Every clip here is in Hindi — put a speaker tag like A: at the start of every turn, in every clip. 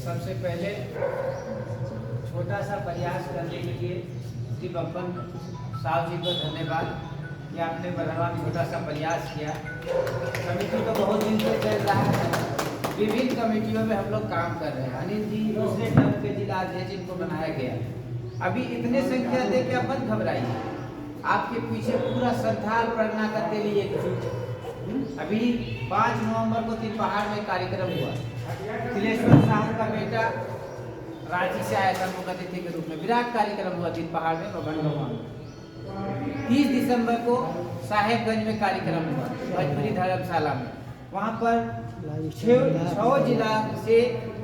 A: सबसे पहले छोटा सा प्रयास करने के लिए श्री बब्बन साहब जी को धन्यवाद कि आपने बड़ा छोटा सा प्रयास किया। कमेटी तो बहुत दिन से चल रहा है, विभिन्न कमेटियों में हम लोग काम कर रहे हैं। अनिल जी दूसरे टर्म के जिला अध्यक्ष इनको बनाया गया। अभी इतने संख्या दे के अपन घबराइए, आपके पीछे पूरा संथाल प्रज्ञा करते लिए एकजुट। अभी 5 नवंबर को तिलपहाड़ में कार्यक्रम हुआ। तिलेश्वर साहब का बेटा रांची से आया था मुख्य अतिथि के रूप में, विराट कार्यक्रम हुआ तिलपहाड़ में भगवान। 30 दिसंबर को साहेबगंज में कार्यक्रम हुआ भोजपुरी धर्मशाला में। वहाँ पर 6 जिला से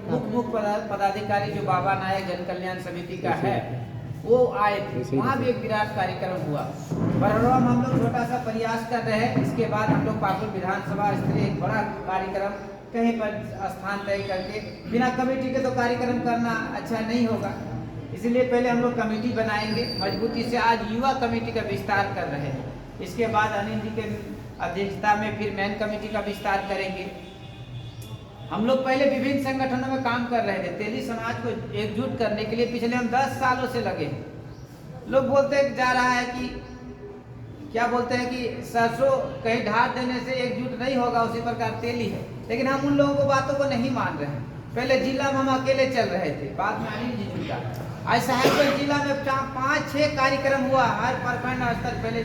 A: मुख्य पदाधिकारी जो बाबा नायक जन कल्याण समिति का है वो आए थे। वहाँ भी एक विराट कार्यक्रम हुआ। बरहड़वा में हम लोग छोटा सा प्रयास कर रहे हैं। इसके बाद हम लोग पाकुड़ विधानसभा स्तरीय एक बड़ा कार्यक्रम कहीं पर स्थान तय करके, बिना कमेटी के तो कार्यक्रम करना अच्छा नहीं होगा, इसलिए पहले हम लोग कमेटी बनाएंगे मजबूती से। आज युवा कमेटी का विस्तार कर रहे हैं। इसके बाद अनिल जी के अध्यक्षता में फिर मेन कमेटी का विस्तार करेंगे। हम लोग पहले विभिन्न संगठनों में काम कर रहे थे। तेली समाज को एकजुट करने के लिए पिछले हम 10 सालों से लगे हैं। लोग बोलते जा रहा है कि क्या बोलते हैं कि सरसों कहीं ढार देने से एकजुट नहीं होगा, उसी प्रकार तेली है। लेकिन हम उन लोगों को बातों को नहीं मान रहे हैं। पहले जिला में हम अकेले चल रहे थे, बाद में अनिल जी जुटा। आज साहेबगंज जिला में 5-6 कार्यक्रम हुआ हर प्रखंड स्तर। पहले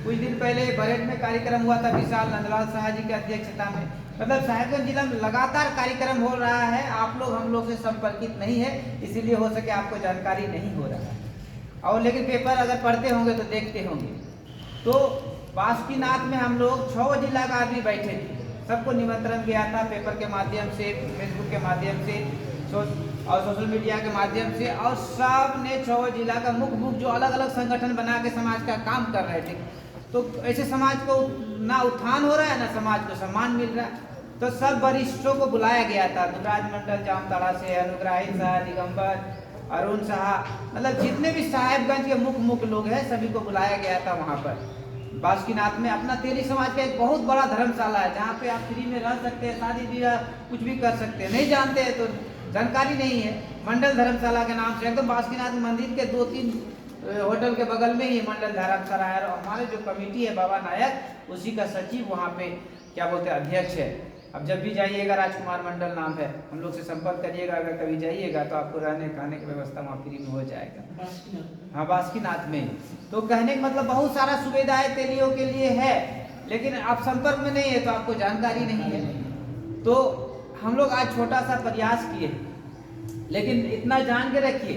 A: कुछ दिन पहले बरेड में कार्यक्रम हुआ था विशाल नंदलाल शाह जी की अध्यक्षता में। मतलब साहेबगंज जिला में लगातार कार्यक्रम हो रहा है। आप लोग हम लोग से संपर्कित नहीं है, इसीलिए हो सके आपको जानकारी नहीं हो रहा है। और लेकिन पेपर अगर पढ़ते होंगे तो देखते होंगे। तो बासुकीनाथ में हम लोग 6 जिला का आदमी बैठे थे। सबको निमंत्रण गया था पेपर के माध्यम से, फेसबुक के माध्यम से और सोशल मीडिया के माध्यम से। और सब ने 6 जिला का मुख्य जो अलग अलग संगठन बना के समाज का काम कर रहे थे। तो ऐसे समाज को ना उत्थान हो रहा है, ना समाज को सम्मान मिल रहा है। तो सब वरिष्ठों को बुलाया गया था। दुराज मंडल जामताड़ा से, अनुग्राही शाह, दिगंबर, अरुण शाह, मतलब जितने भी साहेबगंज के मुख्य लोग हैं सभी को बुलाया गया था। वहाँ पर बासुकीनाथ में अपना तेली समाज का एक बहुत बड़ा धर्मशाला है, जहाँ पे आप फ्री में रह सकते हैं, शादी ब्याह कुछ भी कर सकते हैं। नहीं जानते हैं तो जानकारी नहीं है। मंडल धर्मशाला के नाम से एकदम बासुकीनाथ मंदिर के 2-3 होटल के बगल में ही मंडल धर्मशाला है। और हमारे जो कमेटी है बाबा नायक, उसी का सचिव वहाँ पे क्या बोलते हैं अध्यक्ष है। अब जब भी जाइएगा, राजकुमार मंडल नाम है, हम लोग से संपर्क करिएगा। अगर कभी जाइएगा तो आपको रहने खाने की व्यवस्था वहाँ फ्री में हो जाएगा। हाँ, बासुकीनाथ में। तो कहने का मतलब बहुत सारा सुविधाएं तेलियों के लिए है, लेकिन आप संपर्क में नहीं है तो आपको जानकारी नहीं है। तो हम लोग आज छोटा सा प्रयास किए, लेकिन इतना जान के रखिए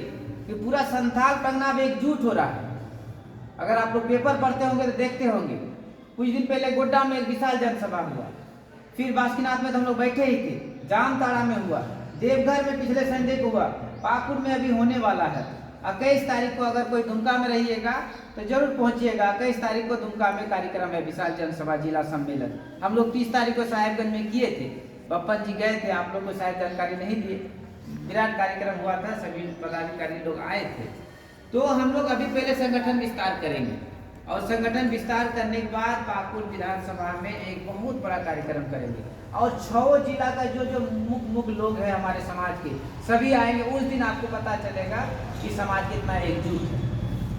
A: कि पूरा संथाल प्रज्ञा में एकजुट हो रहा है। अगर आप लोग पेपर पढ़ते होंगे तो देखते होंगे, कुछ दिन पहले गोड्डा में एक विशाल जनसभा हुआ, फिर बासुकीनाथ में तो हम लोग बैठे ही थे, जामताड़ा में हुआ, देवघर में पिछले संडे को हुआ, पाकुड़ में अभी होने वाला है। 21 तारीख को अगर कोई दुमका में रहिएगा तो जरूर पहुंचिएगा। 21 तारीख को दुमका में कार्यक्रम है, विशाल जनसभा जिला सम्मेलन। हम लोग 30 तारीख को साहेबगंज में किए थे, बप्पन जी गए थे, आप लोग को शायद जानकारी नहीं दिए। विराट कार्यक्रम हुआ था, सभी पदाधिकारी लोग आए थे। तो हम लोग अभी पहले संगठन विस्तार करेंगे और संगठन विस्तार करने के बाद पाकुड़ विधानसभा में एक बहुत बड़ा कार्यक्रम करेंगे। और 6 जिला का जो मुख्य लोग हैं हमारे समाज के, सभी आएंगे। उस दिन आपको पता चलेगा कि समाज कितना एकजुट है।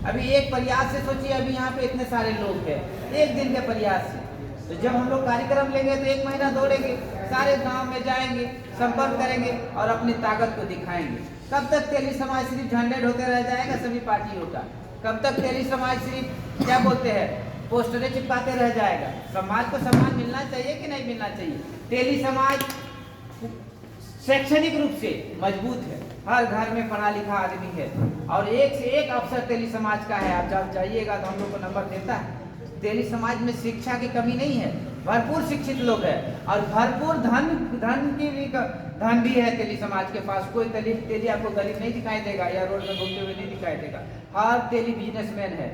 A: अभी एक प्रयास से सोचिए, अभी यहाँ पे इतने सारे लोग हैं, एक दिन के प्रयास से। तो जब हम लोग कार्यक्रम लेंगे तो 1 महीना दौड़ेंगे, सारे गांव में जाएंगे, संपर्क करेंगे और अपनी ताकत को दिखाएंगे। कब तक तेली समाज सिर्फ झंडे ढोते रह जाएगा सभी पार्टियों का? कब तक तेली समाज सिर्फ क्या बोलते हैं पोस्टरें चिपकाते रह जाएगा? समाज को सम्मान मिलना चाहिए कि नहीं मिलना चाहिए? तेली समाज शैक्षणिक रूप से मजबूत है, हर घर में पढ़ा लिखा आदमी है और एक से एक अफसर तेली समाज का है। आप जब जाइएगा तो हम लोग को नंबर देता है। तेली समाज में शिक्षा की कमी नहीं है, भरपूर शिक्षित लोग हैं और भरपूर धन भी है तेली समाज के पास। कोई तेली आपको गरीब नहीं दिखाई देगा या रोड में घूमते हुए नहीं दिखाई देगा। हर तेली बिजनेसमैन है।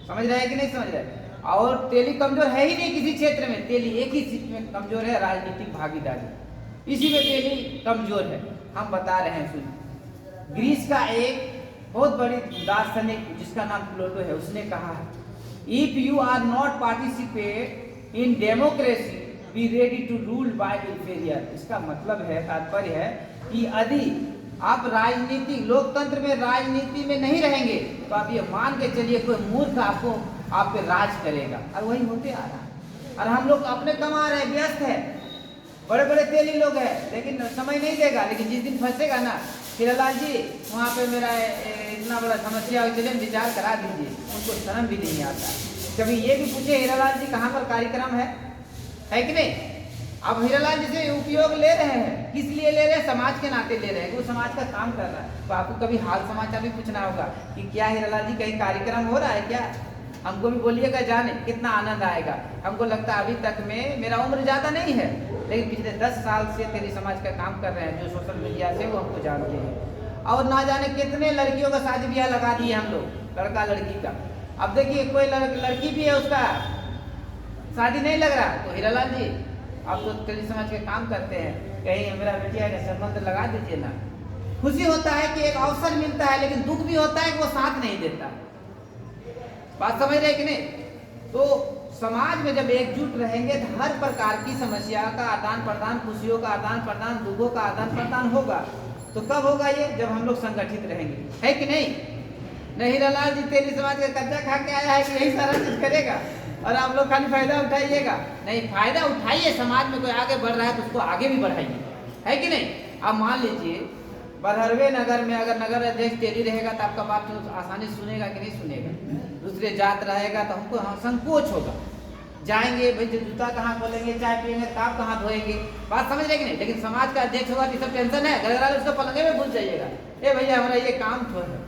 A: समझ रहे हैं कि नहीं समझ रहे? और तेली कमजोर है ही नहीं किसी क्षेत्र में। तेली एक ही चीज में कमजोर है, राजनीतिक भागीदारी, इसी में तेली कमजोर है। हम बता रहे हैं, सुनिए। ग्रीस का एक बहुत बड़ी दार्शनिक जिसका नाम प्लेटो है, उसने कहा है, if you are not participate in democracy be ready to rule by inferior. इसका मतलब है, तात्पर्य है कि यदि आप राजनीति लोकतंत्र में राजनीति में नहीं रहेंगे तो आप ये मान के चलिए कोई मूर्ख आपको आप पे राज करेगा, और वही होते आ रहा है। और हम लोग अपने कमा रहे, व्यस्त है, बड़े बड़े तेली लोग हैं, लेकिन समय नहीं देगा। लेकिन जिस दिन फंसेगा ना, हीरालाल जी वहाँ पे मेरा इतना बड़ा समस्या हो, चलिए विचार करा दीजिए, उनको शर्म भी नहीं आता। कभी ये भी पूछे हीरालाल जी कहाँ पर कार्यक्रम है कि नहीं? अब हीरालाल जी से उपयोग ले रहे हैं, किस लिए ले रहे हैं? समाज के नाते ले रहे हैं, वो समाज का काम कर रहा है। तो आपको कभी हाल समाचार भी पूछना होगा कि क्या हीरालाल जी कहीं कार्यक्रम हो रहा है क्या, हमको भी बोलिएगा, जाने कितना आनंद आएगा। हमको लगता है अभी तक में मेरा उम्र ज़्यादा नहीं है, लेकिन पिछले 10 साल से तेरी समाज का काम कर रहे हैं, जो सोशल मीडिया से वो हमको जानते हैं। और ना जाने कितने लड़कियों का शादी ब्याह लगा दिए हम लोग, लड़का लड़की का। अब देखिए कोई लड़की भी है, उसका शादी नहीं लग रहा, तो हीरालाल जी आप तो तेरी समाज के काम करते हैं, कहीं मेरा बेटिया का संबंध लगा दीजिए ना। खुशी होता है कि एक अवसर मिलता है, लेकिन दुख भी होता है कि वो साथ नहीं देता। बात समझ रहे कि नहीं? तो समाज में जब एकजुट रहेंगे तो हर प्रकार की समस्या का आदान प्रदान, खुशियों का आदान प्रदान, दुखों का आदान प्रदान होगा। तो कब होगा ये? जब हम लोग संगठित रहेंगे, है कि नहीं? नहीं हीरालाल जी तेरी समाज का कर्जा खा के आया है कि यही सारा चीज करेगा और आप लोग खाली फायदा उठाइएगा? नहीं, फायदा उठाइए, समाज में कोई आगे बढ़ रहा है तो उसको आगे भी बढ़ाइए, है कि नहीं? आप मान लीजिए बरहरवे नगर में अगर नगर अध्यक्ष तेरी रहेगा तो आपका बात तो आसानी सुनेगा कि नहीं सुनेगा? दूसरे जात रहेगा तो हमको संकोच होगा, जाएंगे भाई, जूता कहाँ खोलेंगे, चाय पियेंगे, ताप कहाँ धोएंगे। बात समझ रहे कि नहीं? लेकिन समाज का अध्यक्ष होगा तो सब टेंशन है, घर वाले उसको पलंगे में भूल जाइएगा, ए भैया हमारा ये काम तो है,